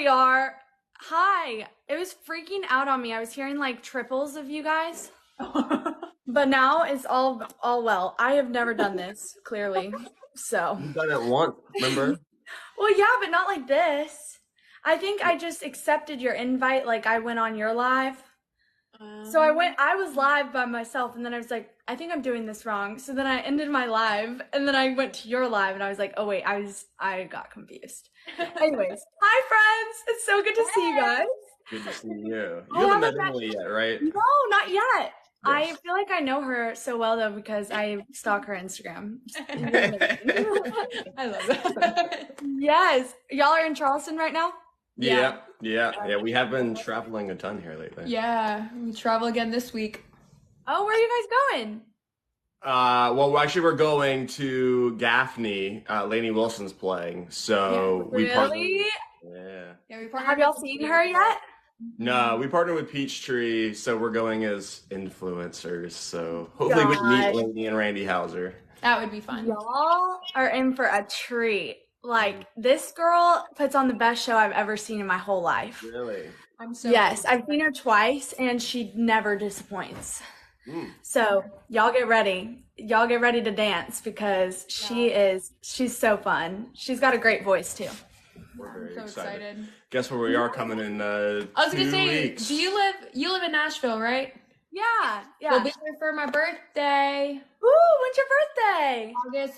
we are. Hi. It was freaking out on me. I was hearing like triples of you guys. But now it's all well. I have never done this, clearly. So, You've done it once, remember? well, yeah, but not like this. I think I just accepted your invite, like I went on your live. So I was live by myself, and then I was like, I think I'm doing this wrong. So then I ended my live, and then I went to your live, and I was like, oh wait, I got confused. Anyways, hi friends, it's so good to see you guys. Good to see you. I You haven't haven't met Emily yet, right? No, not yet. I Yes. feel like I know her so well though because I stalk her Instagram. I love that. Yes, y'all are in Charleston right now? Yeah. We have been traveling a ton here lately. Yeah, we travel again this week. Oh, where are you guys going? Well, actually, we're going to Gaffney. Lainey Wilson's playing, so we partnered. Really? Yeah, we partnered Have y'all with seen the- her yet? No, we partnered with Peachtree, so we're going as influencers. So hopefully we can meet God. Lainey and Randy Hauser. That would be fun. Y'all are in for a treat. Like, this girl puts on the best show I've ever seen in my whole life. Really? I'm so Yes, I've seen her twice and she never disappoints. Mm. So y'all get ready. Y'all get ready to dance because she's so fun. She's got a great voice too. We're very so excited. Guess where we are coming in I was gonna 2 say, weeks. do you live in Nashville, right? Yeah. We'll be there for my birthday. Ooh, when's your birthday?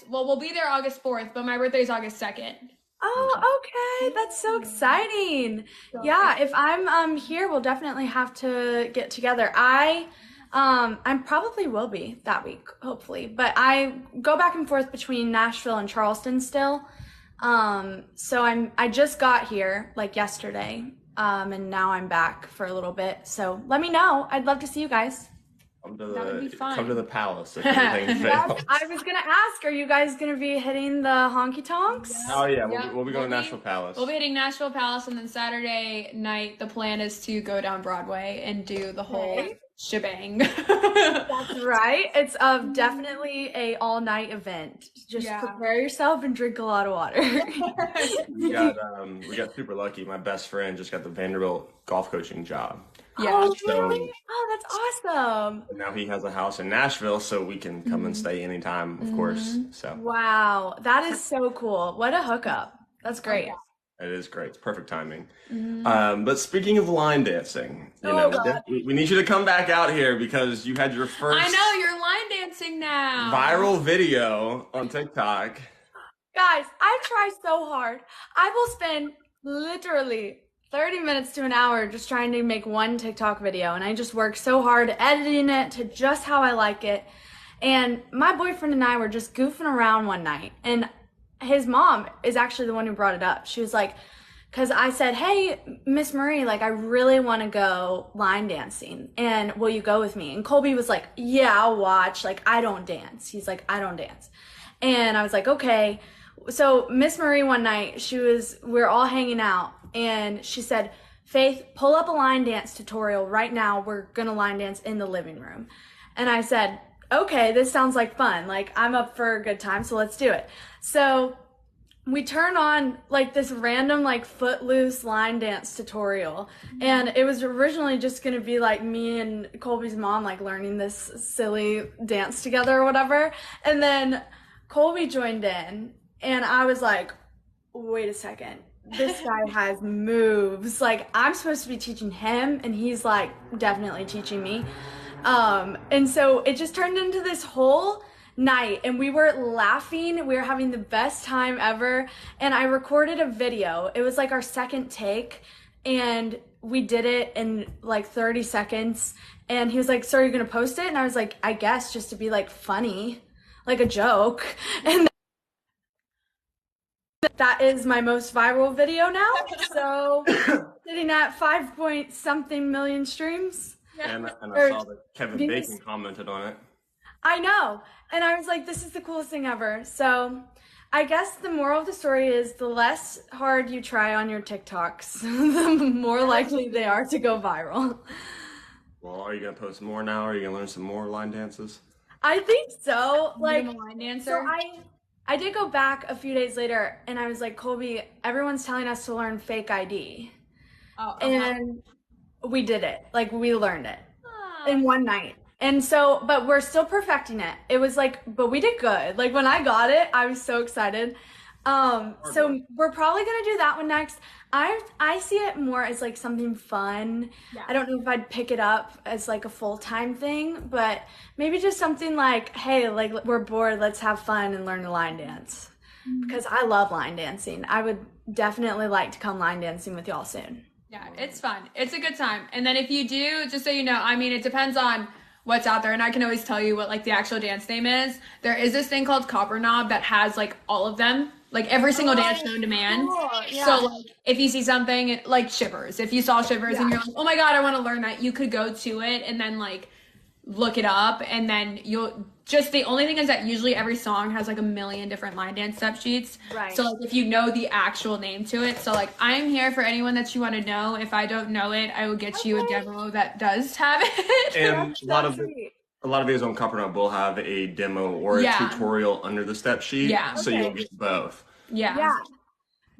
We'll be there August 4th, but my birthday is August 2nd. Oh, okay. That's so exciting. Yeah, if I'm here, we'll definitely have to get together. I probably will be that week, hopefully. But I go back and forth between Nashville and Charleston still. So I just got here like yesterday. And now I'm back for a little bit. So let me know. I'd love to see you guys. That would be fun. Come to the palace if anything fails. I was gonna ask, are you guys gonna be hitting the honky tonks? Oh yeah, Yeah, we'll be going to Nashville Palace. We'll be hitting Nashville Palace, and then Saturday night, the plan is to go down Broadway and do the whole shebang. That's right. It's definitely a all-night event. Just prepare yourself and drink a lot of water. we got super lucky. My best friend just got the Vanderbilt golf coaching job. Yeah. Oh, So- really? Oh, that's awesome. And now he has a house in Nashville, so we can come and stay anytime, of course. So Wow, that is so cool. What a hookup. That's great. it is great. It's perfect timing. Mm-hmm. But speaking of line dancing, God. we need you to come back out here because you had your first I know, you're line dancing now. viral video on TikTok. Guys, I try so hard. I will spend literally 30 minutes to an hour just trying to make one TikTok video, and I just work so hard editing it to just how I like it. And my boyfriend and I were just goofing around one night, and his mom is actually the one who brought it up. She was like, because I said, hey, Miss Marie, like, I really want to go line dancing, and will you go with me? And Colby was like, yeah, I'll watch. Like, I don't dance. He's like, I don't dance. And I was like, okay. So Miss Marie one night, we're all hanging out, and she said, Faith, pull up a line dance tutorial right now. We're gonna line dance in the living room. And I said, okay, this sounds like fun. Like, I'm up for a good time, so let's do it. So we turn on like this random like footloose line dance tutorial, and it was originally just gonna be like me and Colby's mom like learning this silly dance together or whatever. And then Colby joined in, and I was like, wait a second, this guy has moves. Like, I'm supposed to be teaching him, and he's like definitely teaching me. And so it just turned into this whole night, and we were laughing. We were having the best time ever. And I recorded a video. It was like our second take, and we did it in like 30 seconds. And he was like, so are you gonna post it? And I was like, I guess, just to be like funny, like a joke. And that is my most viral video now. So sitting at 5 point something million streams. And I saw that Kevin views. Bacon commented on it. I know. And I was like, this is the coolest thing ever. So I guess the moral of the story is the less hard you try on your TikToks, the more likely they are to go viral. Well, are you gonna post more now? Or are you gonna learn some more line dances? I think so. Like, I'm a line dancer. so I did go back a few days later, and I was like, Colby, everyone's telling us to learn fake ID. Oh, and we did it. Like we learned it in oh. one night. And so, but we're still perfecting it. It was like, but we did good. Like when I got it, I was so excited. So we're probably gonna do that one next. I see it more as like something fun. Yeah. I don't know if I'd pick it up as like a full-time thing, but maybe just something like, hey, like we're bored, let's have fun and learn to line dance. Because I love line dancing. I would definitely like to come line dancing with y'all soon. Yeah, it's fun. It's a good time. And then if you do, just so you know, I mean, it depends on what's out there, and I can always tell you what like the actual dance name is. There is this thing called Copper Knob that has like all of them, like every single dance known to man. Cool. Yeah. So like if you see something like Shivers, if you saw Shivers and you're like, oh my God, I want to learn that, you could go to it and then like look it up, and then you'll just, the only thing is that usually every song has like a million different line dance step sheets. Right. So like if you know the actual name to it, so like I'm here for anyone that you want to know. If I don't know it, I will get you a demo that does have it. And That's a lot of sweet. a lot of videos on Copper Knob will have a demo or a Yeah. tutorial under the step sheet. Yeah. So Okay. you'll get both. Yeah.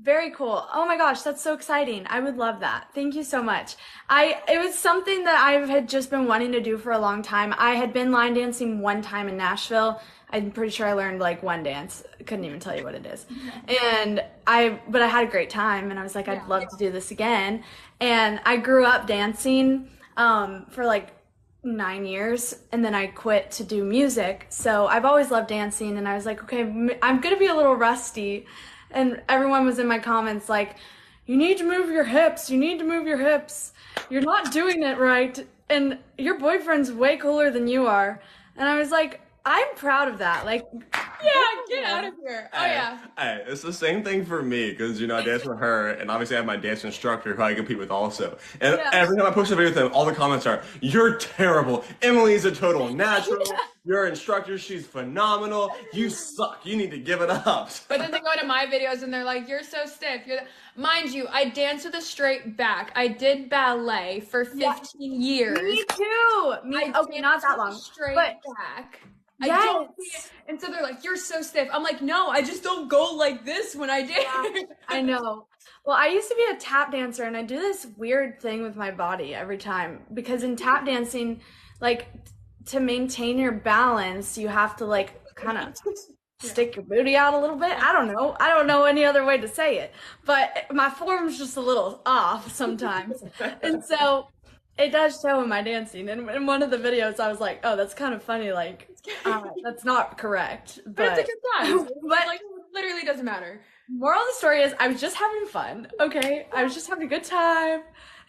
Very cool. Oh my gosh, that's so exciting. I would love that. Thank you so much. It was something that I had just been wanting to do for a long time. I had been line dancing one time in Nashville. I'm pretty sure I learned like one dance. I couldn't even tell you what it is. But I had a great time, and I was like, I'd love to do this again. And I grew up dancing for like 9 years, and then I quit to do music. So I've always loved dancing, and I was like, okay, I'm gonna be a little rusty. And everyone was in my comments like, you need to move your hips, you need to move your hips, you're not doing it right, and your boyfriend's way cooler than you are. And I was like, I'm proud of that. Like, Yeah, get out of here. Oh yeah. Hey, it's the same thing for me because, I dance with her, and obviously I have my dance instructor who I compete with also. And every time I post a video with them, all the comments are, you're terrible. Emily's a total natural. Your instructor, she's phenomenal. You suck. You need to give it up. But then they go to my videos and they're like, you're so stiff. Mind you, I dance with a straight back. I did ballet for 15 years. me too. Okay, not that long. Straight But back. yes. I don't see it. And so they're like, you're so stiff. I'm like, no, I just don't go like this when I dance. I know. Well, I used to be a tap dancer, and I do this weird thing with my body every time, because in tap dancing, like, to maintain your balance, you have to like kind of stick your booty out a little bit. I don't know any other way to say it, but my form's just a little off sometimes. And so it does show in my dancing. And in one of the videos, I was like, oh, that's kind of funny. Like, that's not correct. But it's a good time. But like, it literally doesn't matter. moral of the story is I was just having fun. Okay. I was just having a good time.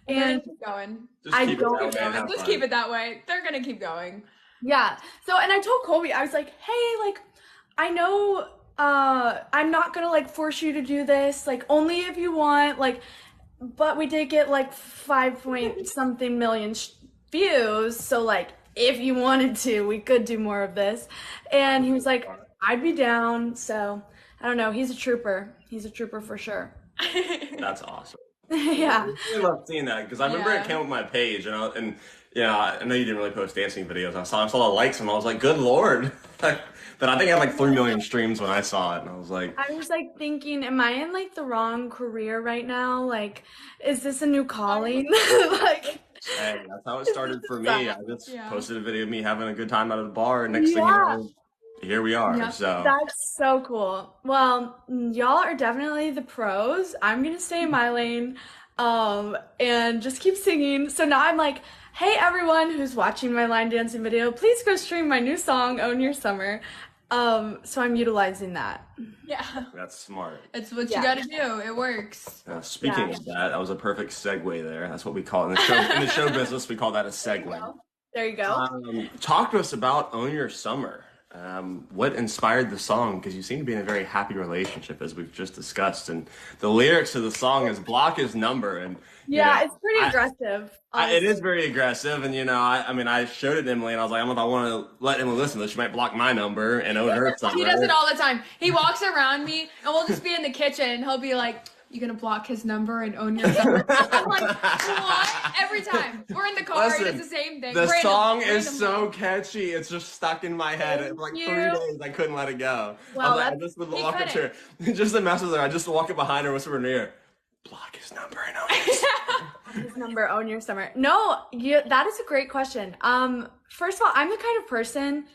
And keep going. Just I keep don't it that way and know. have Just fun. keep it that way. They're gonna keep going. yeah. So, and I told Colby, I was like, hey, like, I know I'm not gonna like force you to do this, like only if you want, like, but we did get like 5 point something million views, so like if you wanted to, we could do more of this. And he was like, I'd be down. So I don't know, he's a trooper for sure. That's awesome. Yeah. I really love seeing that because I remember Yeah. it came with my page, and I know you didn't really post dancing videos. I saw the likes, and I was like, good lord. But I think I had like 3 million streams when I saw it, and I was like, Thinking, am I in like the wrong career right now? Like, is this a new calling? Like, hey, that's how it started for me. I just Yeah. posted a video of me having a good time out of the bar, and next thing you Yeah. know, here we are. Yep. So that's so cool. Well, y'all are definitely the pros. I'm gonna stay in my lane, and just keep singing. So now I'm like, hey everyone who's watching my line dancing video, please go stream my new song, Own Your Summer. So I'm utilizing that. Yeah. that's smart. It's what Yeah. you gotta do. It works. Speaking Yeah. of that was a perfect segue there. That's what we call it in the show. In the show business, we call that a segue. There you go. Talk to us about Own Your Summer. What inspired the song? Because you seem to be in a very happy relationship, as we've just discussed. And the lyrics of the song is block his number. And Yeah, it's pretty aggressive. it is very aggressive. And, I showed it to Emily, and I was like, I don't know if I want to let Emily listen to this. She might block my number and own her summer. He does it all the time. He walks around me and we'll just be in the kitchen and he'll be like, you gonna block his number and own your summer? I'm like, what? Every time. We're in the car and Listen, it's the same thing. The song is random. so catchy. It's just stuck in my head. For like 3 you. days, I couldn't let it go. Well, I just would he walk up to her. couldn't. Just to mess with her, I just walk up behind her, whisper in her ear, block his number and own his summer. His number, own your summer. No, that is a great question. First of all, I'm the kind of person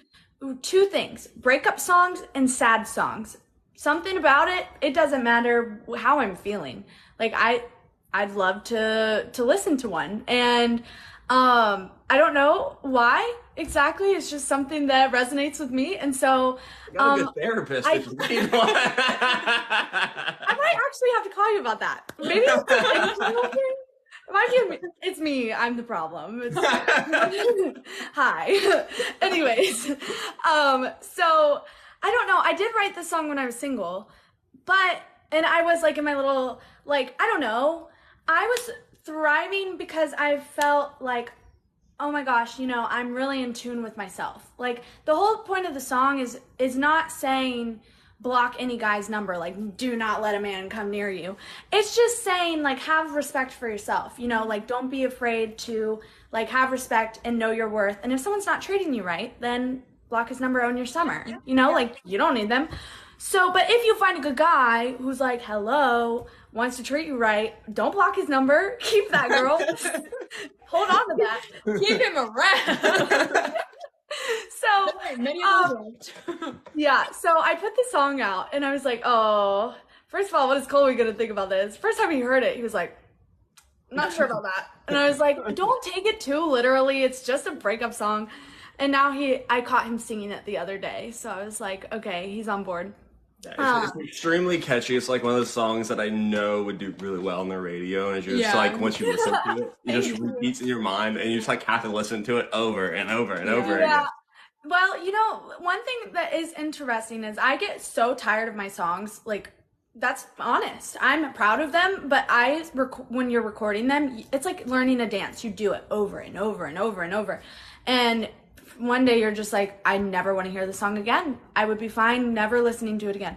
two things: breakup songs and sad songs. Something about it, it doesn't matter how I'm feeling. Like I'd love to listen to one. And I don't know why exactly. It's just something that resonates with me. And so You got a good therapist if you need one. I might actually have to call you about that. Maybe it's an emotional thing. It might be it's me. I'm the problem. Hi. Anyways, so I don't know. I did write this song when I was single, and I was like in my little, like, I don't know. I was thriving because I felt like, oh my gosh, I'm really in tune with myself. Like, the whole point of the song is not saying block any guy's number, like, do not let a man come near you. It's just saying, like, have respect for yourself, like, don't be afraid to, like, have respect and know your worth. And if someone's not treating you right, then block his number, own your summer. Like, you don't need them. So, but if you find a good guy who's like, hello, wants to treat you right, don't block his number. Keep that girl. Hold on to that. Keep him around. Yeah, so I put the song out and I was like, oh, first of all, what is Colby gonna think about this? First time he heard it, he was like, not sure about that. And I was like, don't take it too literally. It's just a breakup song. And now I caught him singing it the other day. So I was like, okay, he's on board. Yeah, it's extremely catchy. It's like one of those songs that I know would do really well on the radio, and it's just like once you listen to it, it just repeats in your mind, and you just like have to listen to it over and over and over again. Well, one thing that is interesting is I get so tired of my songs. Like, that's honest. I'm proud of them, but when you're recording them, it's like learning a dance. You do it over and over and over and over, and one day you're just like, I never want to hear the song again. I would be fine never listening to it again.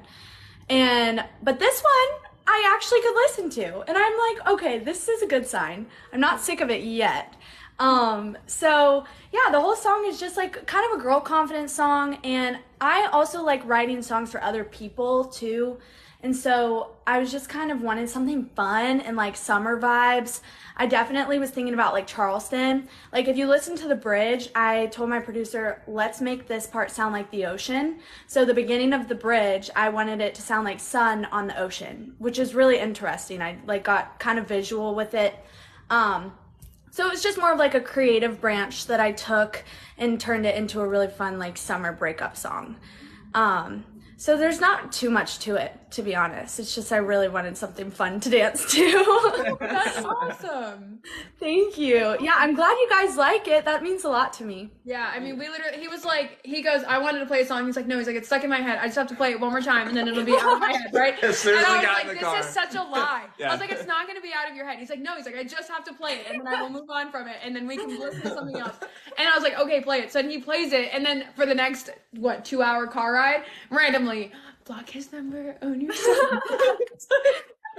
But this one, I actually could listen to. And I'm like, okay, this is a good sign. I'm not sick of it yet. So yeah, the whole song is just like kind of a girl confidence song. And I also like writing songs for other people too. And so I was just kind of wanting something fun and like summer vibes. I definitely was thinking about like Charleston. Like, if you listen to the bridge, I told my producer, let's make this part sound like the ocean. So the beginning of the bridge, I wanted it to sound like sun on the ocean, which is really interesting. I like got kind of visual with it. So it was just more of like a creative branch that I took and turned it into a really fun like summer breakup song. So there's not too much to it, to be honest. It's just I really wanted something fun to dance to. That's awesome. Thank you. Yeah, I'm glad you guys like it. That means a lot to me. Yeah, I mean, he goes, I wanted to play a song. He's like, no, it's stuck in my head. I just have to play it one more time and then it'll be out of my head, right? As soon as and I we was got like, in the this car. is such a lie. Yeah. I was like, it's not going to be out of your head. He's like, no, I just have to play it and then I will move on from it and then we can listen to something else. And I was like, okay, play it. So then he plays it and then for the next, 2-hour car ride, randomly, block his number, own your song.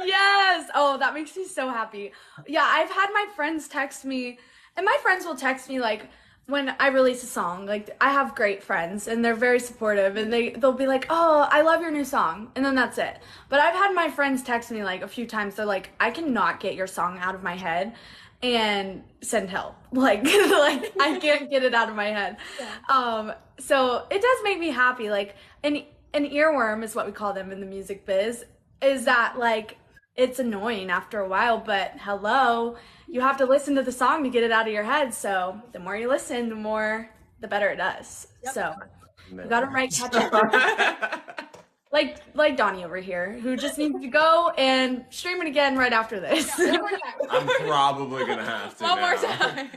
Yes. Oh, that makes me so happy. Yeah, I've had my friends text me, and my friends will text me like when I release a song. Like, I have great friends and they're very supportive, and they'll be like, "Oh, I love your new song." And then that's it. But I've had my friends text me like a few times. They're like, "I cannot get your song out of my head." And send help. Like I can't get it out of my head. Yeah. So it does make me happy. Like an earworm is what we call them in the music biz, is that like it's annoying after a while, but hello, you have to listen to the song to get it out of your head. So the more you listen, the better it does. Yep. So you gotta write catchy. Like Donnie over here, who just needs to go and stream it again right after this. I'm probably gonna have to. One more time.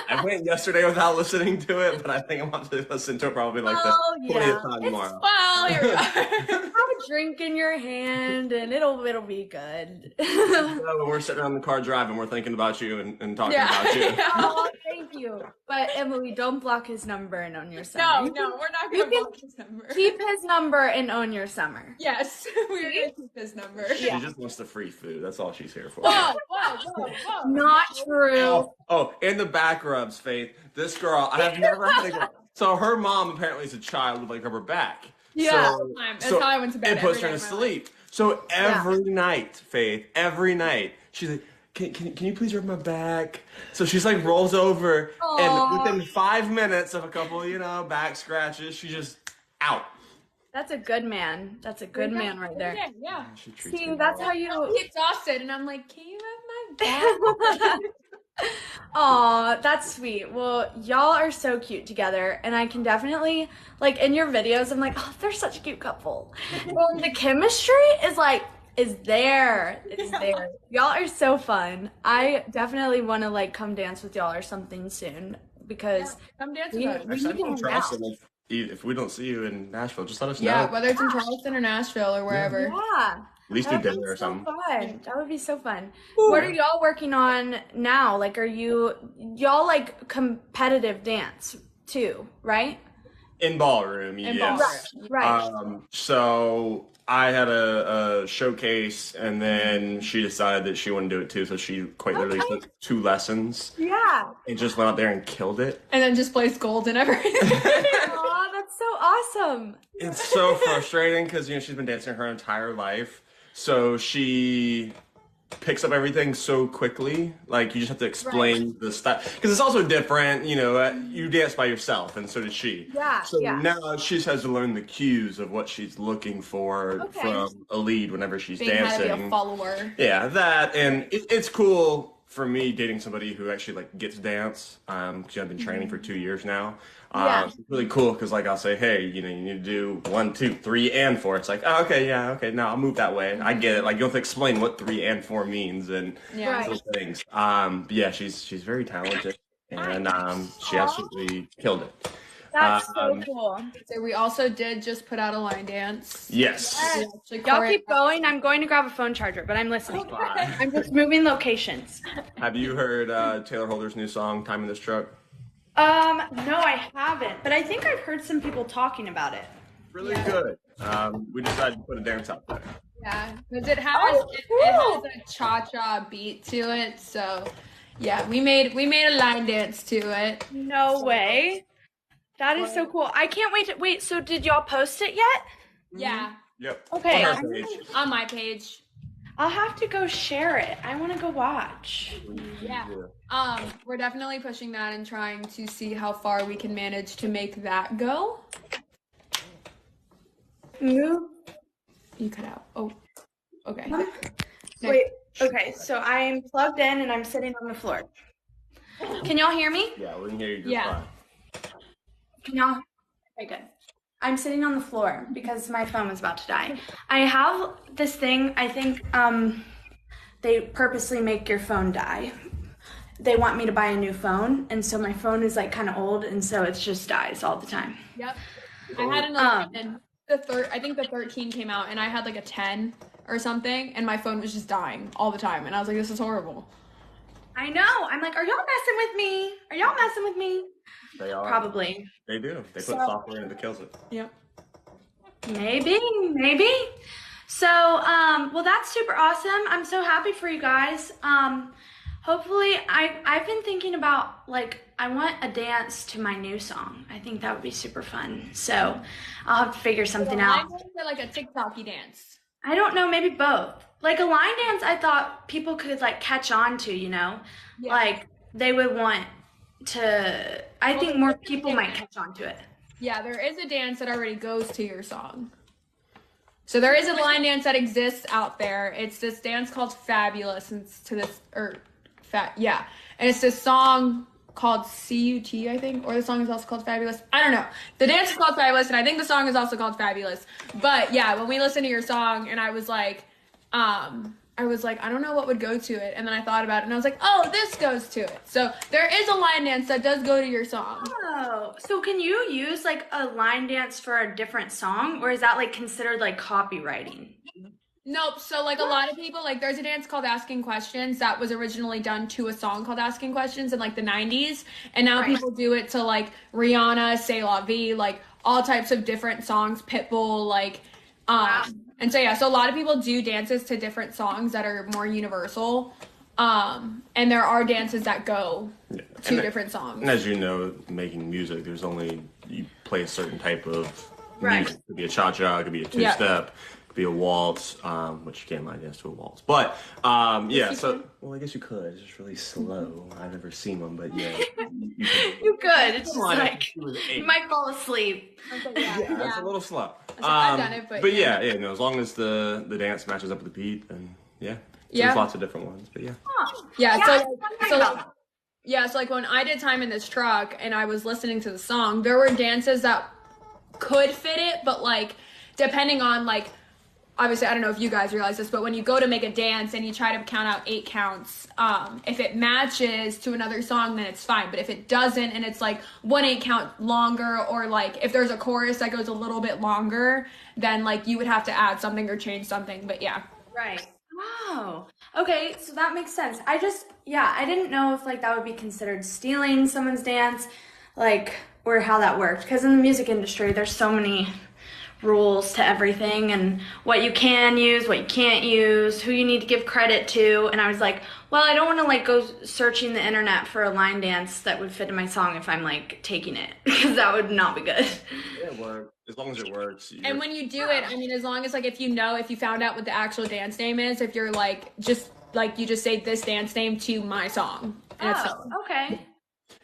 I went yesterday without listening to it, but I think I want to listen to it probably like this 20th time tomorrow. Well, here we are. Have a drink in your hand, and it'll be good. So we're sitting around the car driving, we're thinking about you and talking about you. Oh, thank you. But Emily, don't block his number and own your summer. No, we're not gonna block his number. Keep his number and own your summer. Yes, we're gonna keep his number. She just wants the free food. That's all she's here for. Whoa. Not true. Oh, and the back rubs, Faith. This girl, I have never had a girl. So her mom apparently is a child with like rubber back. Yeah. That's how I went to bed. It puts her to sleep. So every night, Faith, every night, she's like, can you please rub my back? So she's like rolls over, and within 5 minutes of a couple, back scratches, she's just out. That's a good man. That's a good man right there. Yeah. See, that's how you. I'm exhausted, and I'm like, can you rub my back? Aw, that's sweet. Well, y'all are so cute together, and I can definitely, like, in your videos, I'm like, oh, they're such a cute couple. Well, the chemistry is there. It's there. Y'all are so fun. I definitely want to, like, come dance with y'all or something soon, because come dance with us. Next time in Charleston, if we don't see you in Nashville, just let us know. Yeah, whether it's in Charleston or Nashville or wherever. Yeah. At least do dinner or something. Fun. That would be so fun. What are y'all working on now? Like, are y'all like competitive dance too, right? In ballroom, yes. Right. So I had a showcase, and then she decided that she wanted to do it too, so she quite literally took 2 lessons. Yeah. And just went out there and killed it. And then just placed gold in everything. Aw, that's so awesome. It's so frustrating because, she's been dancing her entire life. So she picks up everything so quickly. Like, you just have to explain the style. Because it's also different, you dance by yourself, and so did she. Yeah, So now she just has to learn the cues of what she's looking for from a lead whenever she's dancing. How to be a follower. Yeah, that. And it's cool for me dating somebody who actually, like, gets dance. Because I've been training for 2 years now. It's really cool because, like, I'll say, hey, you need to do 1, 2, 3, and 4. It's like, oh, okay, no, I'll move that way. I get it. Like, you don't have to explain what 3 and 4 means and those things. But yeah, she's very talented, and she absolutely killed it. That's so cool. So we also did just put out a line dance. Yes. Y'all keep going. I'm going to grab a phone charger, but I'm listening. I'm just moving locations. Have you heard Taylor Holder's new song, Time in This Truck? No, I haven't, but I think I've heard some people talking about it. Really good. We decided to put a dance out there. Yeah, because it has a cha-cha beat to it, so yeah, we made a line dance to it. No way. That is so cool. I can't wait wait, so did y'all post it yet? Yeah. Yep. Okay. On my page. I'll have to go share it. I want to go watch. Yeah. We're definitely pushing that and trying to see how far we can manage to make that go. Move. You cut out. Oh. Okay. Wait. Okay, so I'm plugged in and I'm sitting on the floor. Can y'all hear me? Yeah, we can hear you just fine. Can y'all? Okay, good. I'm sitting on the floor because my phone was about to die. I have this thing, I think they purposely make your phone die. They want me to buy a new phone, and so my phone is like kind of old, and so it just dies all the time. Yep. I had another and I think the 13 came out, and I had like a 10 or something, and my phone was just dying all the time, and I was like, this is horrible. I know. I'm like, are y'all messing with me? Are y'all messing with me? They are. Probably. They do. They put software in it that kills it. Yep. Maybe. So, well, that's super awesome. I'm so happy for you guys. Hopefully, I've been thinking about, like, I want a dance to my new song. I think that would be super fun. So, I'll have to figure something out. Like a TikTok-y dance. I don't know, maybe both. Like a line dance, I thought people could like catch on to, Yeah. Like they would want to, I think more people might catch on to it. Yeah, there is a dance that already goes to your song. So there is a line dance that exists out there. It's this dance called Fabulous, and and it's this song called CUT, I think, or the song is also called Fabulous. I don't know. The dance is called Fabulous, and I think the song is also called Fabulous. But yeah, when we listened to your song, and I was like, I don't know what would go to it, and then I thought about it, and I was like, oh, this goes to it. So there is a line dance that does go to your song. Oh, so can you use like a line dance for a different song, or is that like considered like copywriting? Nope. So like a lot of people, like there's a dance called Asking Questions that was originally done to a song called Asking Questions in like the 90s. And now people do it to like Rihanna, C'est La Vie, like all types of different songs, Pitbull, like, and so yeah, so a lot of people do dances to different songs that are more universal. And there are dances that go to different songs. And as you know, making music, there's only, you play a certain type of music. It could be a cha-cha, it could be a two-step, Could be a waltz, which you can't line dance to a waltz. But yeah, so well, I guess you could. It's just really slow. I've never seen one, but yeah, You could. It's just like you might fall asleep. Yeah, it's a little slow. I've done it, but yeah, as long as the dance matches up with the beat, then yeah. So there's lots of different ones, but yeah. So like when I did Time in This Truck and I was listening to the song, there were dances that could fit it, but like depending on like, obviously I don't know if you guys realize this, but when you go to make a dance and you try to count out 8 counts, if it matches to another song, then it's fine. But if it doesn't and it's like 1 8 count longer, or like if there's a chorus that goes a little bit longer, then like you would have to add something or change something. But yeah. Right. Wow. Okay, so that makes sense. I didn't know if like that would be considered stealing someone's dance, like, or how that worked. Because in the music industry, there's so many rules to everything, and what you can use, what you can't use, who you need to give credit to. And I was like, well, I don't want to like go searching the internet for a line dance that would fit in my song if I'm like taking it, because that would not be good. It works. As long as it works. And when you do it, I mean, as long as like if you found out what the actual dance name is, if you're like just like you just say this dance name to my song, and it's okay.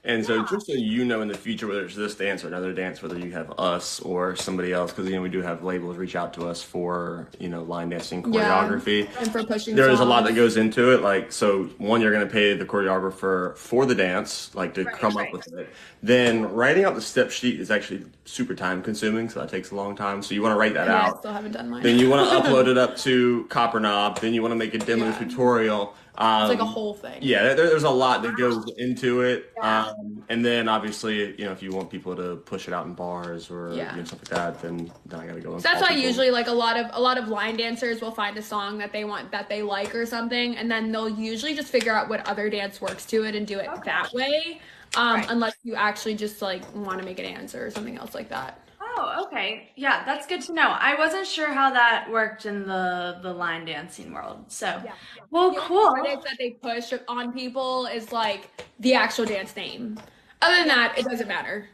And so just so you know in the future, whether it's this dance or another dance, whether you have us or somebody else, because we do have labels reach out to us for line dancing choreography, and for pushing there is a lot that goes into it. Like, so one, you're going to pay the choreographer for the dance, like to come up with it. Then writing out the step sheet is actually super time consuming, so that takes a long time. So you want to write that out. I still haven't done mine. Then you want to upload it up to Copper Knob. Then you want to make a demo tutorial. It's like a whole thing. Yeah, there's a lot that goes into it. And then obviously, if you want people to push it out in bars or stuff like that, then I gotta go. So that's why usually like a lot of line dancers will find a song that they want, that they like or something, and then they'll usually just figure out what other dance works to it and do it that way. Unless you actually just like want to make a dance or something else like that. Oh, okay. Yeah, that's good to know. I wasn't sure how that worked in the line dancing world. So, well, cool. The credits that they push on people is like the actual dance name. Other than that, it doesn't matter.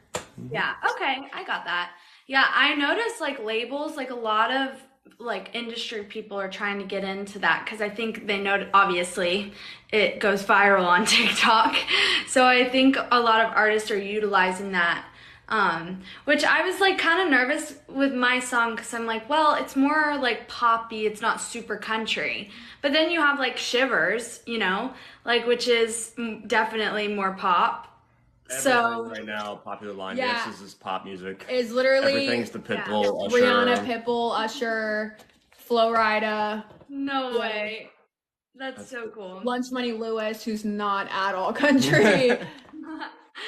Yeah, okay. I got that. Yeah, I noticed like labels, like a lot of like industry people are trying to get into that because I think they know, obviously it goes viral on TikTok. So I think a lot of artists are utilizing that. Which I was like kind of nervous with my song because I'm like, well, it's more like poppy, it's not super country. But then you have like Shivers, like which is definitely more pop. Everything right now, popular line dances is pop music. Is literally everything's the Pitbull, Usher. Rihanna, Pitbull, Usher, Flo Rida. No way. That's so cool. Lunch Money Lewis, who's not at all country.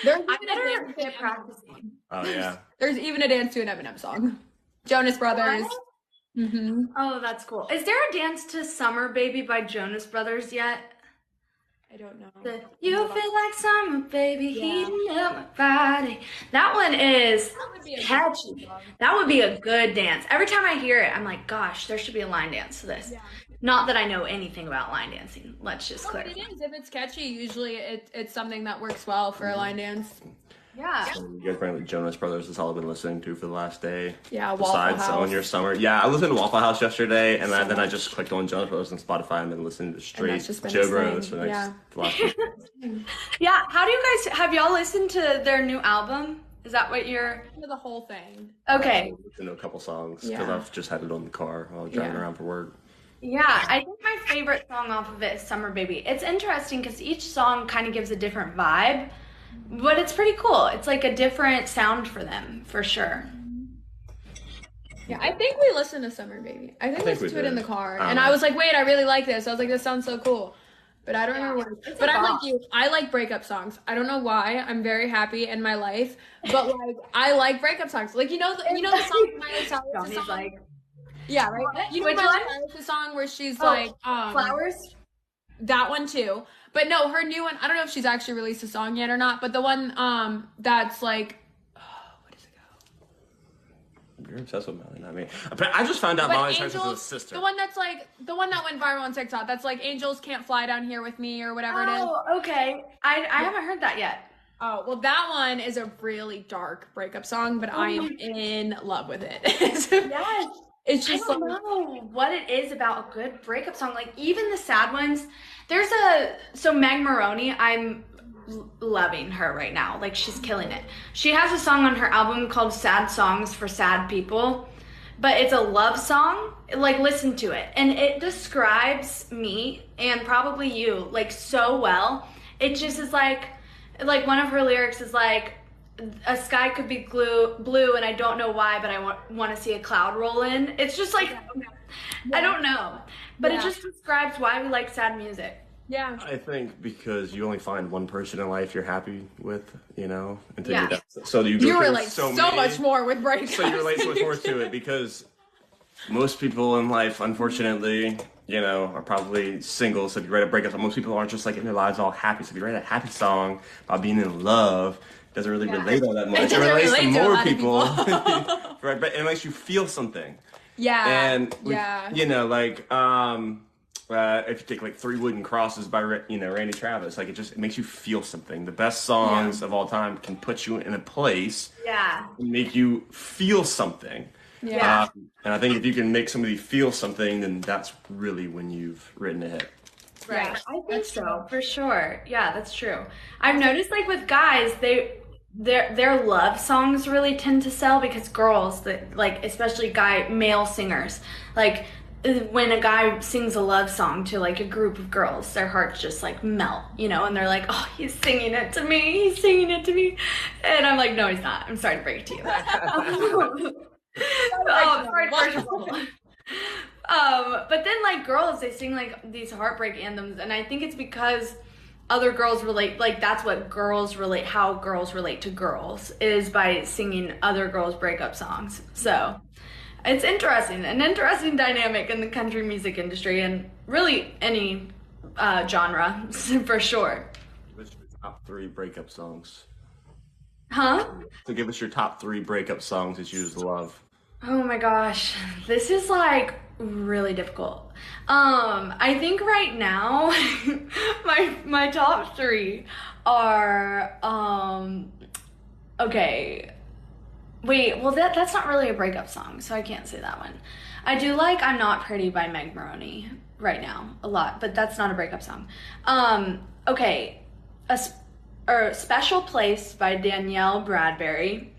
There's even a dance to practicing. Oh yeah. There's even a dance to an Eminem song. Jonas Brothers. Mm-hmm. Oh, that's cool. Is there a dance to Summer Baby by Jonas Brothers yet? I don't know. You feel like summer, baby, heating up my body. That one is catchy. That would be a good dance. Every time I hear it, I'm like, gosh, there should be a line dance to this. Yeah. Not that I know anything about line dancing. Let's just clarify. It is. If it's catchy, usually it's something that works well for a line dance. Yeah. So you guys bring the Jonas Brothers. That's all I've been listening to for the last day. Yeah, Waffle Besides House. On Your Summer. Yeah, I listened to Waffle House yesterday, and then I just clicked on Jonas Brothers on Spotify and then listened to straight Joe Bros for the last week. Yeah, how do you guys, have y'all listened to their new album? Is that what you're... The whole thing. Okay. I listened to a couple songs because I've just had it on the car while driving around for work. Yeah, I think my favorite song off of it is Summer Baby. It's interesting because each song kind of gives a different vibe, but it's pretty cool. It's like a different sound for them, for sure. Yeah, I think we listened to Summer Baby. I think we listened to it in the car. And I was like, wait, I really like this. I was like, this sounds so cool. But I don't remember what it is. But I'm like you. I like breakup songs. I don't know why. I'm very happy in my life. But like, I like breakup songs. Like, the song Miley Cyrus song? Yeah, right? You know Miley Cyrus' song where she's like... Flowers? That one too. But no, her new one, I don't know if she's actually released a song yet or not, but the one that's like... what does it go? You're obsessed with Miley, not me. I just found out Miley Cyrus is his sister. The one that went viral on TikTok. That's like, Angels Can't Fly Down Here With Me or whatever it is. Oh, okay. I haven't heard that yet. Oh, well, that one is a really dark breakup song, but I am in love with it. Yes. It's I just don't like, know what it is about a good breakup song. Like even the sad ones, so Meg Maroney, I'm loving her right now. Like she's killing it. She has a song on her album called Sad Songs for Sad People, but it's a love song. Like listen to it. And it describes me and probably you like so well. It just is like one of her lyrics is like a sky could be blue and I don't know why, but I want to see a cloud roll in. It's just like, I don't know, but it just describes why we like sad music. yeah. I think because you only find one person in life you're happy with, until Yeah. you so you go You through relate so much more with breakups. So you relate so much more to it because most people in life, unfortunately, are probably single. So if you write a breakup song, most people aren't just like in their lives all happy. So if you write a happy song about being in love, it doesn't really relate all that much. It relates to more people, right? But it makes you feel something. Yeah. And yeah. If you take like Three Wooden Crosses by Randy Travis, like it makes you feel something. The best songs of all time can put you in a place, and make you feel something. Yeah. And I think if you can make somebody feel something, then that's really when you've written a hit. Right. Yeah, I think so, for sure. Yeah, that's true. I've noticed like with guys, their love songs really tend to sell because girls that like especially male singers, like when a guy sings a love song to like a group of girls, their hearts just like melt, and they're like, oh, he's singing it to me, and I'm like, no, he's not. I'm sorry to break it to you. Sorry to burst your bubble. But then like girls, they sing like these heartbreak anthems, and I think it's because other girls relate, like that's what how girls relate to girls is by singing other girls' breakup songs. So it's an interesting dynamic in the country music industry and really any genre for sure. What's your top 3 breakup songs? Huh? So give us your top 3 breakup songs that you just love. Oh my gosh, this is like really difficult. I think right now my top 3 are okay. Wait, well that's not really a breakup song, so I can't say that one. I do like I'm Not Pretty by Meg Maroney right now a lot, but that's not a breakup song. Okay, a Special Place by Danielle Bradbury.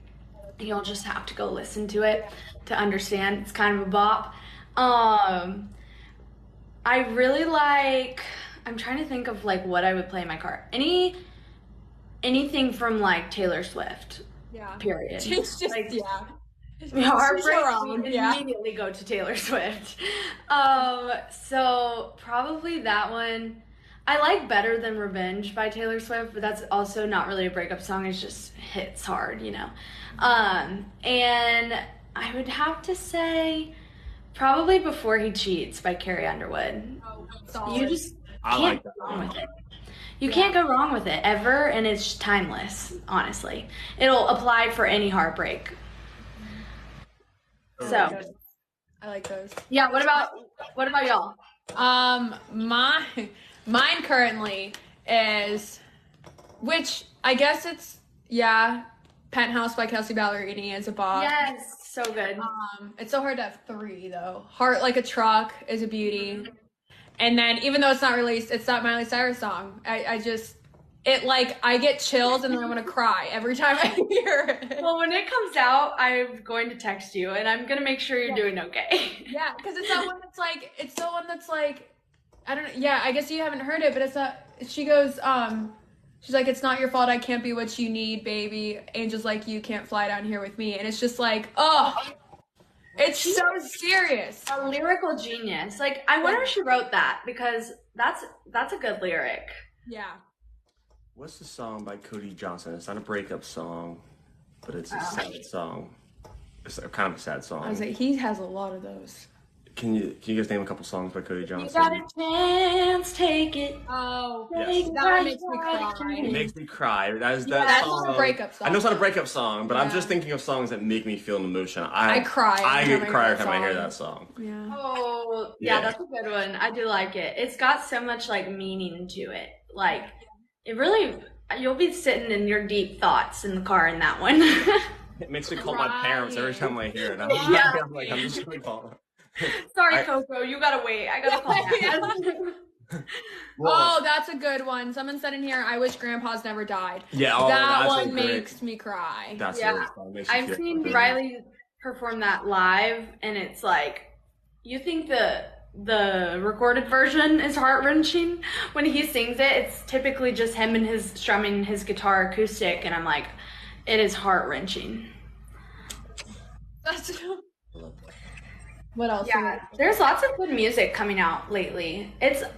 You'll just have to go listen to it to understand. It's kind of a bop. I really like, I'm trying to think of like what I would play in my car. Anything from like Taylor Swift. Yeah. Period. It's just like, yeah. Heartbreak, we immediately go to Taylor Swift. So probably that one. I like Better Than Revenge by Taylor Swift, but that's also not really a breakup song. It just hits hard, And I would have to say probably Before He Cheats by Carrie Underwood. Oh, You just can't go wrong with it. You can't go wrong with it ever, and it's timeless, honestly. It'll apply for any heartbreak. So, I like those. yeah, what about y'all? Mine currently is, which I guess it's Penthouse by Kelsey Ballerini is a bop. Yes, so good. It's so hard to have 3 though. Heart Like a Truck is a beauty. And then even though it's not released, it's that Miley Cyrus song. I get chills and then I want to cry every time I hear it. Well, when it comes out, I'm going to text you and I'm going to make sure you're doing okay. Yeah, because it's the one that's like, I don't know. Yeah, I guess you haven't heard it, but it's not, she goes, she's like, it's not your fault I can't be what you need, baby. Angels like you can't fly down here with me. And it's just like, oh, it's so serious. A lyrical genius. Like, I wonder if she wrote that because that's a good lyric. Yeah. What's the song by Cody Johnson? It's not a breakup song, but it's a sad song. It's kind of a sad song. I was like, he has a lot of those. Can you guys name a couple songs by Cody Johnson? You got a chance, take it. Oh, yes. That makes me cry. It makes me cry. That's song. A breakup song. I know it's not a breakup song, but I'm just thinking of songs that make me feel an emotion. I cry. I get cry every time I hear that song. Yeah. Oh, yeah, that's a good one. I do like it. It's got so much like meaning to it. Like, it really, you'll be sitting in your deep thoughts in the car in that one. It makes me call my parents every time I hear it. I'm like, I'm just gonna call them. Sorry, Coco, you gotta wait. I gotta call back. Oh, that's a good one. Someone said in here, I wish grandpas never died. Yeah, that one makes me cry. That's really fun. I've seen Riley perform that live, and it's like, you think the recorded version is heart-wrenching. When he sings it, it's typically just him and his strumming his guitar acoustic, and I'm like, it is heart-wrenching. That's what else? Yeah, there's lots of good music coming out lately.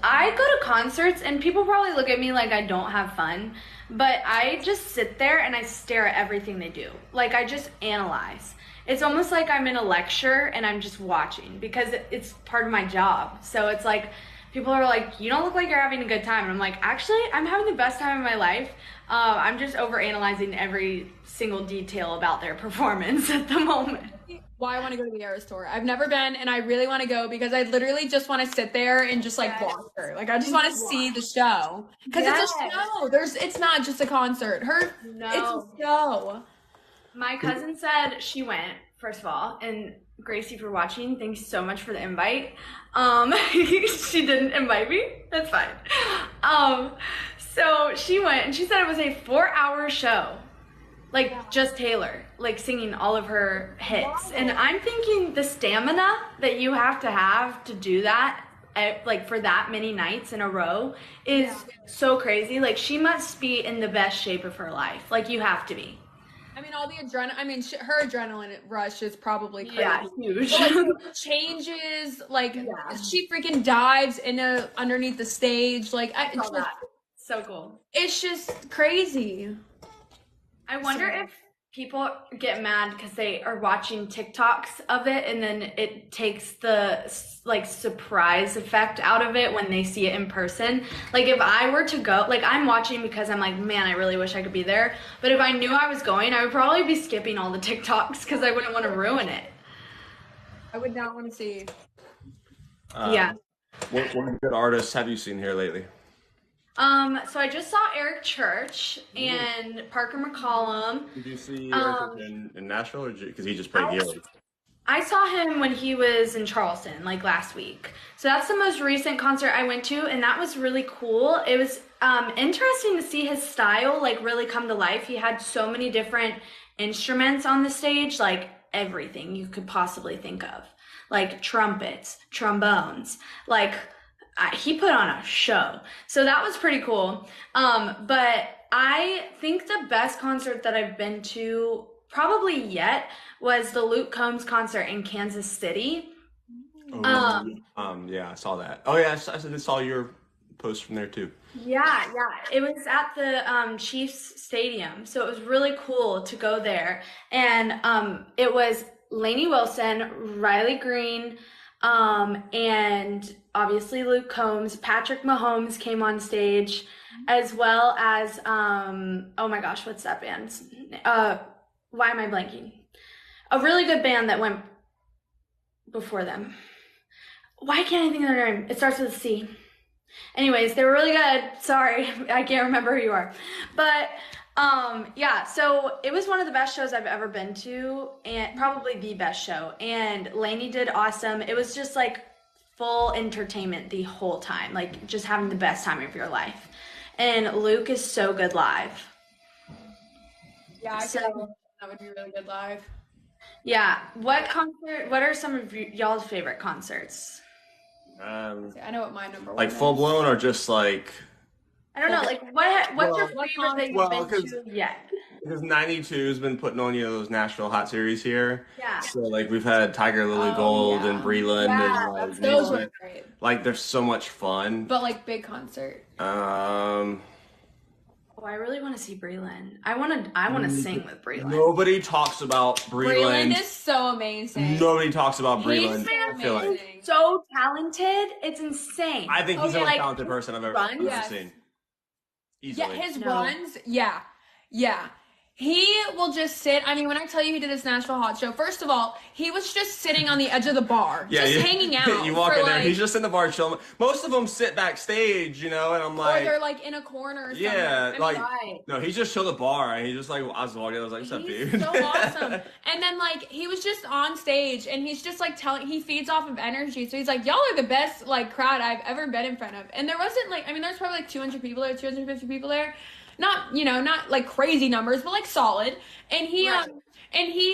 I go to concerts and people probably look at me like I don't have fun, but I just sit there and I stare at everything they do. Like, I just analyze. It's almost like I'm in a lecture and I'm just watching because it's part of my job. So it's like, people are like, you don't look like you're having a good time. And I'm like, actually, I'm having the best time of my life. I'm just overanalyzing every single detail about their performance at the moment. Why I want to go to the Eras tour. I've never been, and I really want to go because I literally just want to sit there and just like watch her. Like, I just want to see the show because it's a show. It's not just a concert. It's a show. My cousin said she went, first of all, and Gracie for watching. Thanks so much for the invite. She didn't invite me. That's fine. So she went and she said it was a 4-hour show. Like, just Taylor, like, singing all of her hits. Wow. And I'm thinking the stamina that you have to do that, like, for that many nights in a row is so crazy. Like, she must be in the best shape of her life. Like, you have to be. I mean, all the her adrenaline rush is probably crazy. Yeah, huge. But, like, changes, like, she freaking dives underneath the stage. Like, so cool. It's just crazy. I wonder if people get mad because they are watching TikToks of it and then it takes the like surprise effect out of it when they see it in person. Like, if I were to go, like, I'm watching because I'm like, man, I really wish I could be there. But if I knew I was going, I would probably be skipping all the TikToks because I wouldn't want to ruin it. I would not want to see. What good artists have you seen here lately? So I just saw Eric Church and Parker McCollum. Did you see Eric in Nashville, or because he just played here? I saw him when he was in Charleston, like, last week. So that's the most recent concert I went to, and that was really cool. It was interesting to see his style, like, really come to life. He had so many different instruments on the stage, like, everything you could possibly think of. Like, trumpets, trombones, like... he put on a show. So that was pretty cool. But I think the best concert that I've been to probably yet was the Luke Combs concert in Kansas City. Yeah, I saw that. Oh yeah, I saw your post from there too. Yeah. It was at the Chiefs Stadium. So it was really cool to go there. And it was Lainey Wilson, Riley Green, and obviously Luke Combs. Patrick Mahomes came on stage, as well as oh my gosh, what's that band? Why am I blanking? A really good band that went before them. Why can't I think of their name? It starts with a C. Anyways, they were really good. Sorry, I can't remember who you are. But yeah, so it was one of the best shows I've ever been to, and probably the best show. And Lainey did awesome. It was just like full entertainment the whole time, like just having the best time of your life. And Luke is so good live. Yeah, that would be really good live. Yeah. What are some of y'all's favorite concerts? I know what my number one like is. Full blown, or just like, I don't know, like what's your favorite that you've been to yet? Because 92 has been putting on, those Nashville Hot Series here. Yeah. So like we've had Tiger Lily Gold and Breland and like those were great. Like, they're so much fun. But like big concert. Oh, I really want to see Breland. I want to sing with Breland. Nobody talks about Breland. Breland is so amazing. Nobody talks about Breland. He's so talented. It's insane. I think he's the most talented person I've ever seen. Easily. Yeah, his runs. Yeah. He will just sit. I mean, when I tell you he did this Nashville Hot Show, first of all, he was just sitting on the edge of the bar, just hanging out. You walk in there, like, he's just in the bar chilling. Most of them sit backstage, you know, and I'm like, or they're like in a corner or something. yeah, like, right. no, he's just chilled at the bar, and he's just like, I was walking, I was like, what's up, He's dude? so awesome. And then like he was just on stage, and he's just like he feeds off of energy. So he's like, y'all are the best like crowd I've ever been in front of. And there wasn't like, I mean, there's probably like 200 people there, 250 people there. Not, you know, not like crazy numbers, but like solid. And he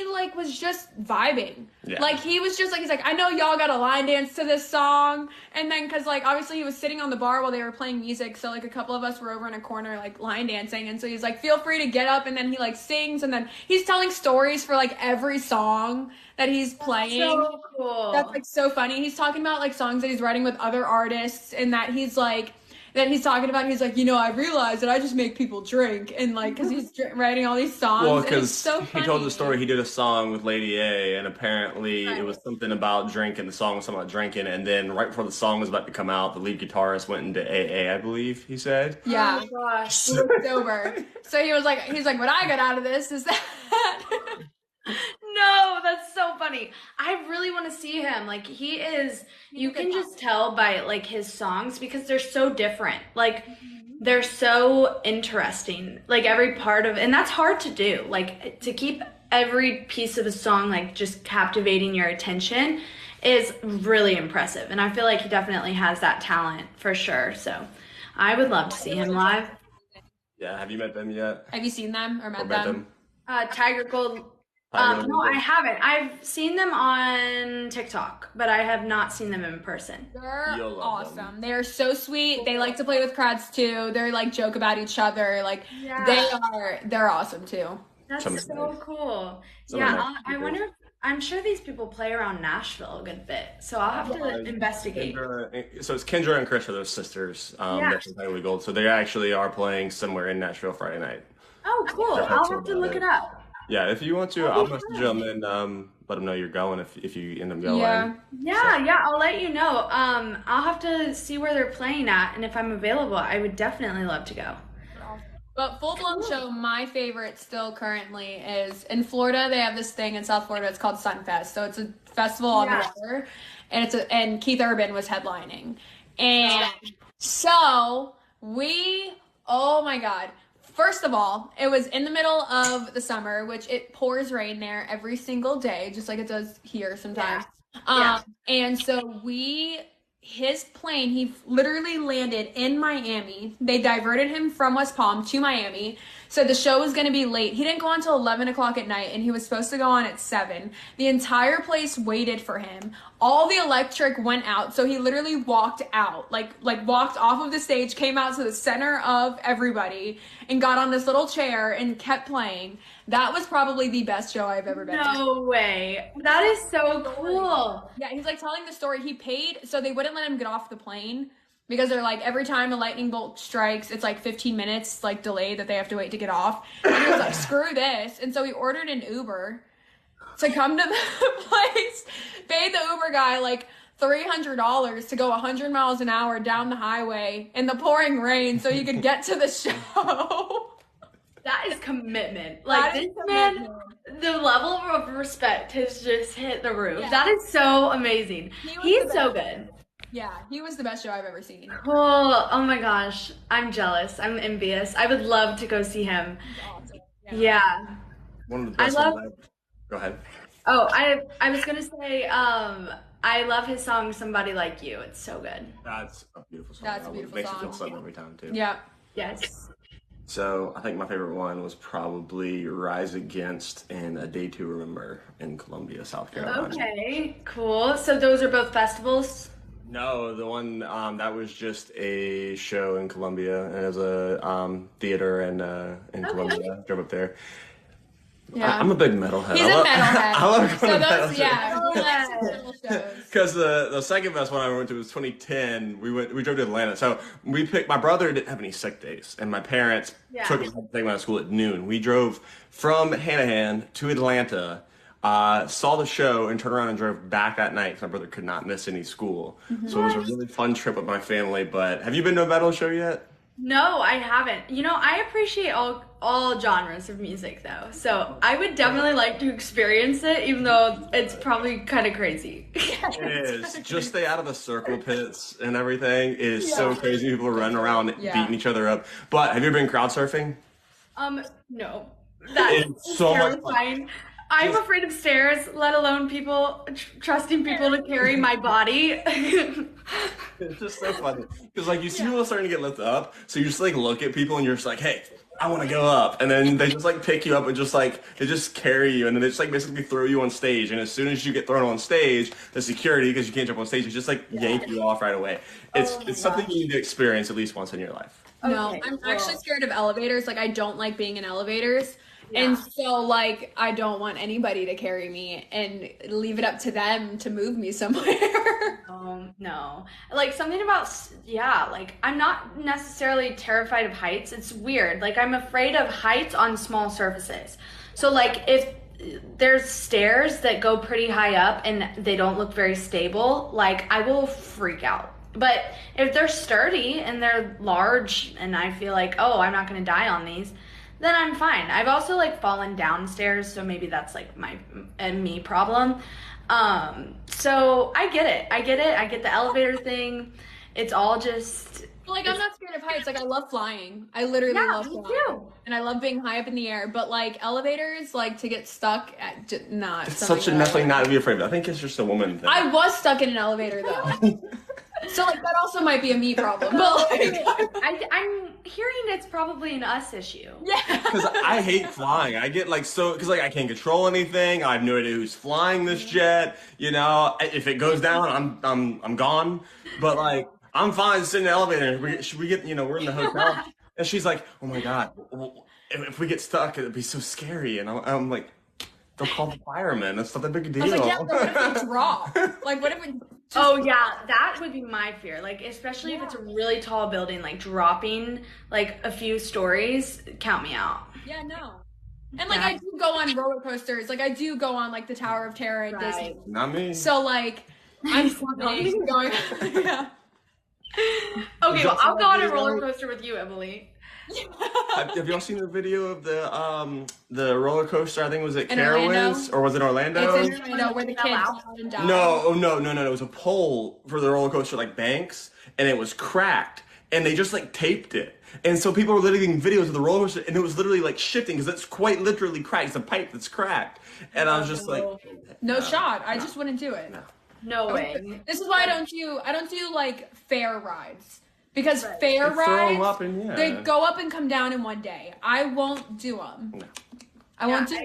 like was just vibing. Yeah. Like he was just like, he's like, I know y'all got a line dance to this song. And then cause like obviously he was sitting on the bar while they were playing music. So like a couple of us were over in a corner like line dancing. And so he's like, feel free to get up. And then he like sings, and then he's telling stories for like every song that he's playing. So cool. That's like so funny. He's talking about like songs that he's writing with other artists, and that he's like, that he's talking about, he's like, you know, I realized that I just make people drink, and like, because he's writing all these songs. Well, because so he told the story, he did a song with Lady A, and apparently it was something about drinking. The song was something about drinking, and then right before the song was about to come out, the lead guitarist went into AA, I believe he said. Yeah. Oh my gosh. He was sober. So he's like, what I got out of this is that. No, that's so funny. I really want to see him. Like he is, you can just tell by like his songs because they're so different. Like they're so interesting. Like every part of, and that's hard to do. Like to keep every piece of a song like just captivating your attention is really impressive. And I feel like he definitely has that talent for sure. So I would love to see him live. Yeah, have you met them yet? Have you seen them or met Or met them? Tiger Gold. No, I haven't. I've seen them on TikTok, but I have not seen them in person. They're You'll love awesome. them. They are so sweet. They like to play with crowds too. They're like joke about each other. Like they're awesome too. That's Some- so cool. some Yeah, nice I people. wonder. I'm sure these people play around Nashville a good bit, so I'll have to investigate. So it's Kendra and Chris are those sisters. That's from Hollywood Gold. So they actually are playing somewhere in Nashville Friday night. Oh, cool. They're I'll talking have to about look it. it up. Yeah, if you want to, I'll message them and let them know you're going if you end up going. Yeah, I'll let you know. I'll have to see where they're playing at, and if I'm available, I would definitely love to go. But full blown show, my favorite still currently is in Florida. They have this thing in South Florida. It's called Sunfest. So it's a festival on the water, and and Keith Urban was headlining, and so oh my God. First of all, it was in the middle of the summer, which it pours rain there every single day, just like it does here sometimes. And so his plane, he literally landed in Miami. They diverted him from West Palm to Miami. So the show was going to be late. He didn't go on until 11 o'clock at night, and he was supposed to go on at 7. The entire place waited for him. All the electric went out, so he literally walked out, like walked off of the stage, came out to the center of everybody, and got on this little chair and kept playing. That was probably the best show I've ever been to. No way. That is so cool. Yeah, he's like telling the story. He paid, so they wouldn't let him get off the plane because they're like, every time a lightning bolt strikes, it's like 15 minutes like delay that they have to wait to get off. And he was like, screw this. And so he ordered an Uber to come to the place, paid the Uber guy like $300 to go 100 miles an hour down the highway in the pouring rain so he could get to the show. That is commitment. Like this man, the level of respect has just hit the roof. Yeah. That is so amazing. He's so good. Yeah, he was the best show I've ever seen. Cool. Oh my gosh. I'm jealous. I'm envious. I would love to go see him. Awesome. Yeah. One of the best ones. Go ahead. Oh, I was gonna say, I love his song "Somebody Like You." It's so good. That's a beautiful song. That's a beautiful Makes song. you feel something every time too. Yeah. Yes. So I think my favorite one was probably Rise Against and A Day to Remember in Columbia, South Carolina. Okay. Cool. So those are both festivals. No, the one that was just a show in Columbia, and it was a theater in Columbia. Drove up there. Yeah. I'm a big metalhead. He's a metalhead. I love going So to those, metal shows. yeah, he likes metal shows. Because the second best one I went to was 2010. We drove to Atlanta. So we picked, my brother didn't have any sick days, and my parents took him to take him out of school at noon. We drove from Hanahan to Atlanta, saw the show, and turned around and drove back that night because my brother could not miss any school. So it was a really fun trip with my family. But have you been to a metal show yet? No, I haven't. You know, I appreciate all all genres of music though. So I would definitely like to experience it, even though it's probably kind of crazy. It is. Just stay out of the circle pits and everything. It is so crazy. People are running around beating each other up. But have you ever been crowd surfing? No. That's It's so much fun. terrifying. I'm afraid of stairs, let alone people trusting people to carry my body. It's just so funny. Because like you see people starting to get lifted up, so you just like look at people and you're just like, hey, I want to go up. And then they just like pick you up and just like they just carry you and then they just like basically throw you on stage. And as soon as you get thrown on stage, the security, because you can't jump on stage, just like yank you off right away. It's something you need to experience at least once in your life. No, Okay, I'm actually scared of elevators. Like I don't like being in elevators. And so like I don't want anybody to carry me and leave it up to them to move me somewhere. No. Like something about, like I'm not necessarily terrified of heights. It's weird. Like I'm afraid of heights on small surfaces. So like if there's stairs that go pretty high up and they don't look very stable, like I will freak out. But if they're sturdy and they're large and I feel like, oh, I'm not going to die on these, then I'm fine. I've also like fallen downstairs, so maybe that's like my me problem. So I get it. I get the elevator thing. It's all just Like I'm not scared of heights. Like I love flying. I literally love me flying. too. And I love being high up in the air. But like elevators, like to get stuck at not. It's such a nothing not to be afraid of. I think it's just a woman thing. I was stuck in an elevator though. So like that also might be a me problem. But like, I'm hearing it's probably an us issue. yeah. Because I hate flying. I get like so because like I can't control anything. I have no idea who's flying this jet. You know, if it goes down, I'm gone. But like I'm fine sitting in the elevator. We get we're in the hotel, and she's like, oh my god, if we get stuck, it'd be so scary. And I'm like, they'll call the firemen. That's not a big deal. I was like, yeah, but what if we drop? Like what if it Oh yeah, that would be my fear. Like especially if it's a really tall building, like dropping like a few stories, count me out. Yeah, no. And like I do go on roller coasters. Like I do go on like the Tower of Terror at Disney. Not me. So like I'm flying, going yeah. Okay, well I'll go on a roller coaster with you, Emily. Have y'all seen the video of the roller coaster? I think it was at In Carowinds or was it Orlando? It's in Orlando where the kids fall and die. No. It was a pole for the roller coaster like banks, and it was cracked, and they just like taped it. And so people were literally getting videos of the roller coaster, and it was literally like shifting because it's quite literally cracked. It's a pipe that's cracked, and I was just like, No shot. I just wouldn't do it. No way. This is why I don't do like fair rides. Because fair They throw 'em rides, up and, they go up and come down in one day. I won't do them. No. I won't do.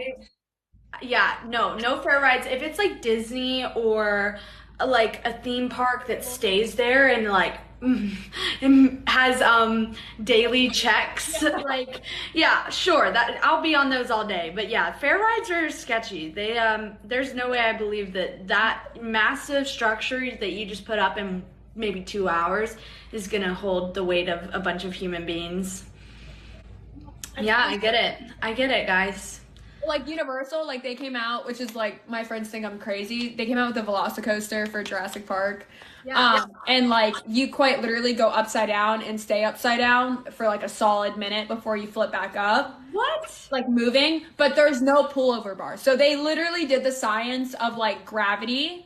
No fair rides. If it's like Disney or like a theme park that stays there and like and has daily checks, like sure, that I'll be on those all day. But yeah, fair rides are sketchy. They there's no way I believe that massive structure that you just put up in maybe 2 hours is gonna hold the weight of a bunch of human beings. Yeah, I get it, guys. Like Universal, like they came out, which is like my friends think I'm crazy. They came out with a Velocicoaster for Jurassic Park. And like you quite literally go upside down and stay upside down for like a solid minute before you flip back up. What? Like moving, but there's no pullover bar. So they literally did the science of like gravity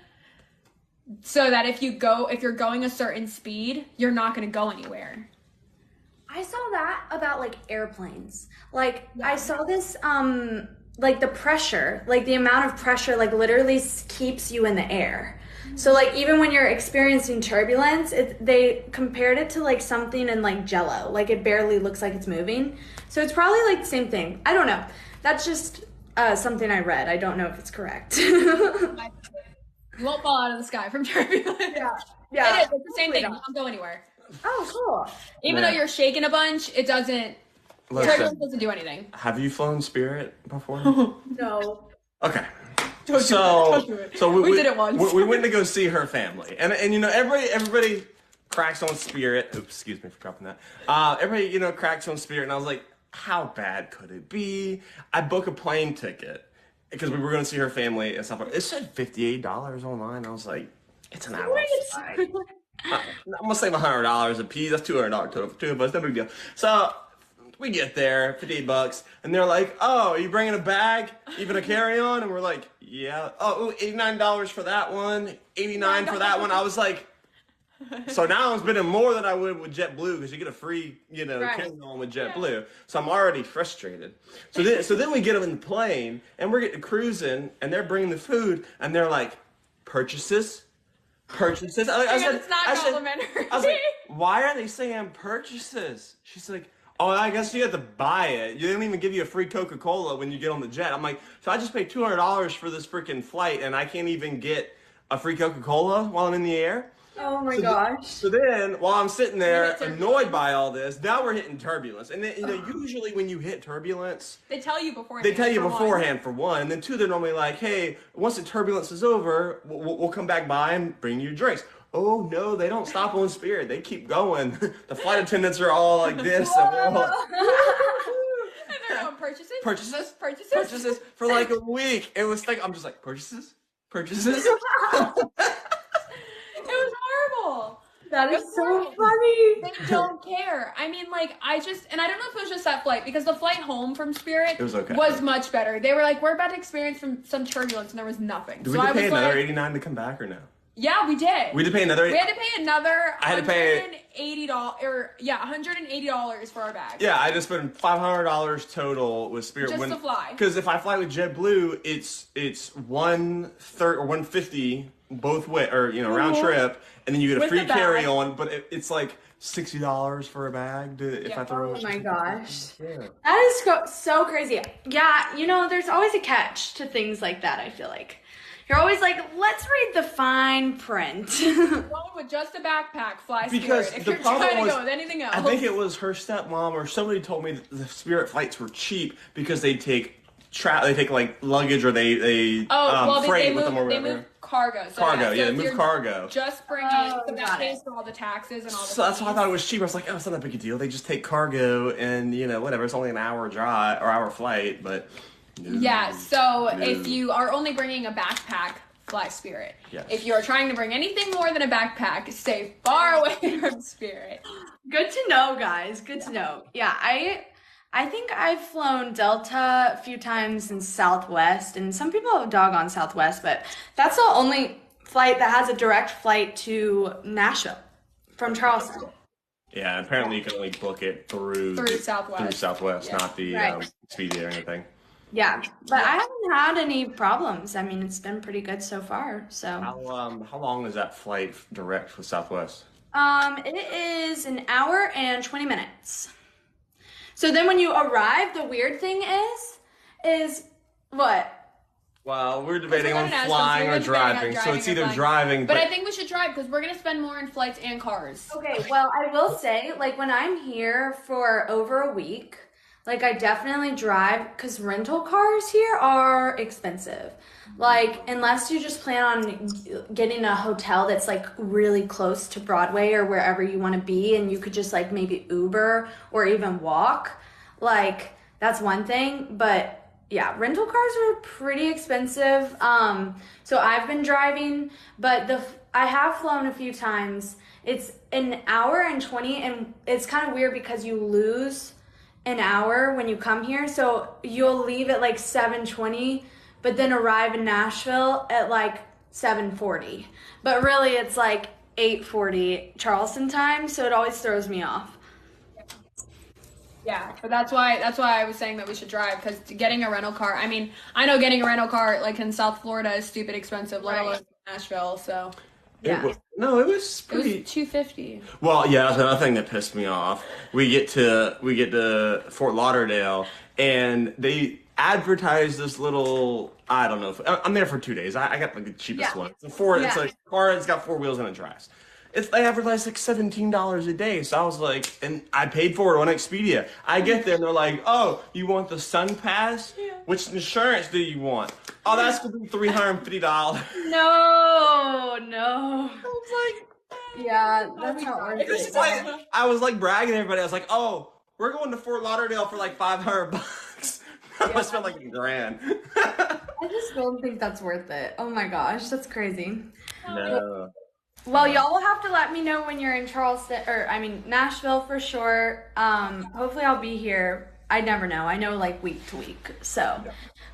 so that if you're going a certain speed, you're not going to go anywhere. I saw that about like airplanes. Like I saw this like the pressure, like the amount of pressure like literally keeps you in the air. So like even when you're experiencing turbulence, they compared it to like something in like Jello. Like it barely looks like it's moving. So it's probably like the same thing. I don't know. That's just something I read. I don't know if it's correct. You won't fall out of the sky from turbulence. Yeah. It's the same thing. You don't go anywhere. Oh, cool. Even though you're shaking a bunch, it doesn't. Turbulence doesn't do anything. Have you flown Spirit before? No. Okay. Don't do it. We did it once. We went to go see her family, and everybody cracks on Spirit. Oops, excuse me for dropping that. Everybody cracks on Spirit, and I was like, how bad could it be? I booked a plane ticket because we were going to see her family and stuff. It said $58 online. I was like, it's an hour flight. I'm gonna save $100 a piece. That's $200 total for two of us. No big deal. So we get there, $58, and they're like, "Oh, are you bringing a bag, even a carry-on?" And we're like, "Yeah." "Oh, ooh, $89 for that one, $89 for that one." I was like, so now I'm spending more than I would with JetBlue because you get a free, carry-on with JetBlue. So I'm already frustrated. So then we get them in the plane, and we're getting cruising, and they're bringing the food, and they're like, "Purchases." Purchases. It's not complimentary. I was like, why are they saying purchases? She's like, oh, I guess you have to buy it. You don't even give you a free Coca-Cola when you get on the jet. I'm like, so I just paid $200 for this freaking flight, and I can't even get a free Coca-Cola while I'm in the air? Oh my gosh. So then, while I'm sitting there annoyed by all this, now we're hitting turbulence. And then, usually when you hit turbulence, they tell you beforehand. They tell you beforehand for one. And then two, they're normally like, hey, once the turbulence is over, we'll come back by and bring you drinks. Oh, no, they don't stop on Spirit. They keep going. The flight attendants are all like this. And we're all and they're going, purchases for like a week. It was like, I'm just like, purchases? It was horrible. That is so funny. They don't care. I mean, like, and I don't know if it was just that flight, because the flight home from Spirit was much better. They were like, we're about to experience some turbulence, and there was nothing. Did we pay another $89 to come back or no? Yeah, we did. We had to pay another. We had to pay another. I had to pay $180 for our bag. Yeah, I just spent $500 total with Spirit just to fly. Because if I fly with JetBlue, it's $130 or $150 both way or round trip, and then you get a free carry on. But it's like $60 for a bag if I throw. Oh my gosh, that is so crazy. Yeah, there's always a catch to things like that. I feel like. You're always like, let's read the fine print. Going with just a backpack, fly because Spirit. If you're trying to go with anything else. I think it was her stepmom or somebody told me that the Spirit flights were cheap because they take like luggage or they freight with them or whatever. They move cargo. They move cargo. Just bringing that pays for all the taxes and all the So that's why I thought it was cheap. I was like, oh, it's not that big a deal. They just take cargo and whatever. It's only an hour drive or hour flight, but. If you are only bringing a backpack, fly Spirit. Yes. If you are trying to bring anything more than a backpack, stay far away from Spirit. Good to know, guys. Good to know. Yeah, I think I've flown Delta a few times in Southwest, and some people dog on Southwest, but that's the only flight that has a direct flight to Nashville from Charleston. Yeah, apparently you can only book it through Southwest, not the Expedia or anything. Yeah, but I haven't had any problems. I mean, it's been pretty good so far. So how long is that flight direct with Southwest? It is an hour and 20 minutes. So then when you arrive, the weird thing is what? Well, we're debating on flying or driving, so it's either driving. But I think we should drive because we're gonna spend more in flights and cars. Okay, well, I will say, like, when I'm here for over a week. Like, I definitely drive because rental cars here are expensive. Like, unless you just plan on getting a hotel that's, like, really close to Broadway or wherever you want to be, and you could just, like, maybe Uber or even walk. Like, that's one thing. But, yeah, rental cars are pretty expensive. So I've been driving, but I have flown a few times. It's an hour and 20, and it's kind of weird because you lose an hour when you come here, so you'll leave at like 7:20, but then arrive in Nashville at like 7:40. But really, it's like 8:40 Charleston time, so it always throws me off. Yeah, but that's why I was saying that we should drive, because getting a rental car. I mean, I know getting a rental car like in South Florida is stupid expensive, let alone Nashville. So. Yeah. It was pretty. It was $250. Well, yeah, that's another thing that pissed me off. We get to Fort Lauderdale, and they advertise this little. I don't know. I'm there for 2 days. I got like the cheapest one. It's It's like a car. It's got 4 wheels and it drives. They advertise like $17 a day. So I was like, and I paid for it on Expedia. I get there and they're like, oh, you want the Sun Pass? Yeah. Which insurance do you want? Oh, that's going to be $350. No. I was like, yeah, that's not worth it. Like, I was like bragging to everybody. I was like, oh, we're going to Fort Lauderdale for like $500. I spent like $1,000. I just don't think that's worth it. Oh my gosh, that's crazy. No. Well, y'all will have to let me know when you're in Charleston, or I mean Nashville for sure. Hopefully I'll be here. I never know. I know like week to week. So,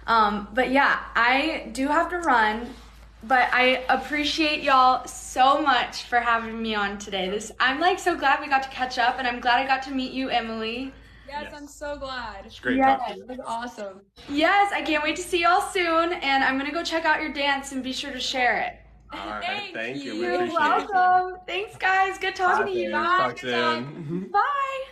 but yeah, I do have to run. But I appreciate y'all so much for having me on today. I'm like so glad we got to catch up, and I'm glad I got to meet you, Emily. Yes, I'm so glad. It's great Yes. talking to you. It was awesome. Yes, I can't wait to see y'all soon, and I'm gonna go check out your dance and be sure to share it. All right, thank you. We You're appreciate it. welcome. Thanks, guys. Good talking to you. Talk soon. Bye.